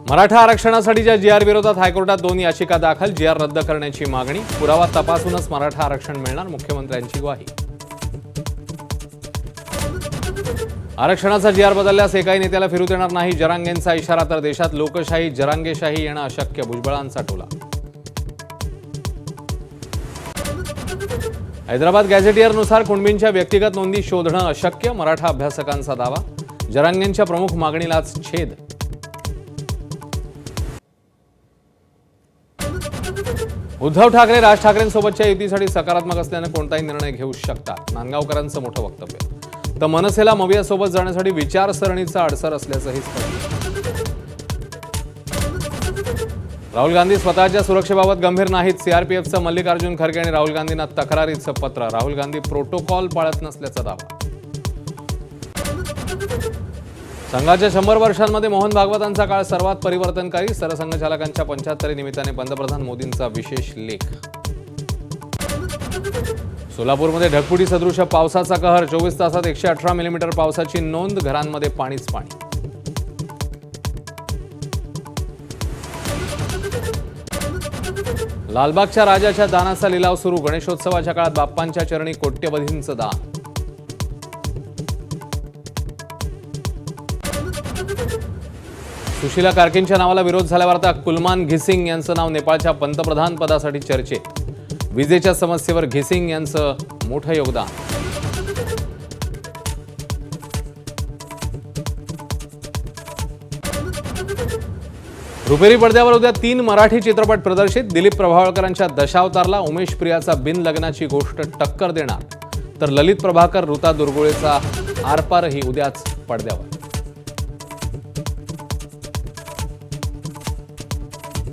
Maratha आरक्षणासाठीच्या GR विरोधात हायकोर्टात 2 याचिका दाखल. जीआर रद्द करण्याची मागणी. पुरावा तपासूनच मराठा आरक्षण मिळणार, मुख्यमंत्र्यांची ग्वाही. आरक्षणाचा जीआर बदलल्यास एकाही नेत्याला फिरू देणार नाही, जरांगेंचा इशारा. तर देशात लोकशाही जरांगेशाही येणं अशक्य, भुजबळांचा टोला. हैदराबाद गॅझेटियरनुसार कुणबींच्या व्यक्तिगत नोंदी शोधणं अशक्य, मराठा अभ्यासकांचा दावा. जरांगेंच्या प्रमुख मागणीलाच छेद. उद्धव ठाकरे राज ठाकरेंसोबतच्या युतीसाठी सकारात्मक असल्याने कोणताही निर्णय घेऊ शकतात, नांदगावकरांचं मोठं वक्तव्य. तर मनसेला मवियासोबत जाण्यासाठी विचारसरणीचा अडसर असल्याचंही स्पष्ट. राहुल गांधी स्वतःच्या सुरक्षेबाबत गंभीर नाहीत. सीआरपीएफचं मल्लिकार्जुन खरगे आणि राहुल गांधींना तक्रारीचं पत्र. राहुल गांधी प्रोटोकॉल पाळत नसल्याचा दावा. संघाच्या 100 वर्षांमध्ये मोहन भागवतांचा काळ सर्वात परिवर्तनकारी. सरसंघचालकांच्या 75 निमित्ताने पंतप्रधान मोदींचा विशेष लेख. सोलापूरमध्ये ढगफुटी सदृश पावसाचा कहर. 24 तासात 118 मिलीमीटर पावसाची नोंद. घरांमध्ये पाणीच पाणी. लालबागच्या राजाच्या दानाचा लिलाव सुरू. गणेशोत्सवाच्या काळात बाप्पांच्या चरणी कोट्यवधींचं दान. सुशीला कार्कींच्या नावाला विरोध झाल्यावर आता कुलमान घिसिंग यांचं नाव नेपाळच्या पंतप्रधान पदासाठी चर्चेत. विजेच्या समस्येवर घिसिंग यांचं मोठं योगदान. रुपेरी पडद्यावर उद्या 3 मराठी चित्रपट प्रदर्शित. दिलीप प्रभावळकरांच्या दशावतारला उमेश प्रियाचा बिनलग्नाची गोष्ट टक्कर देणार. तर ललित प्रभाकर ऋता दुर्गुळेचा आरपारही उद्याच पडद्यावर.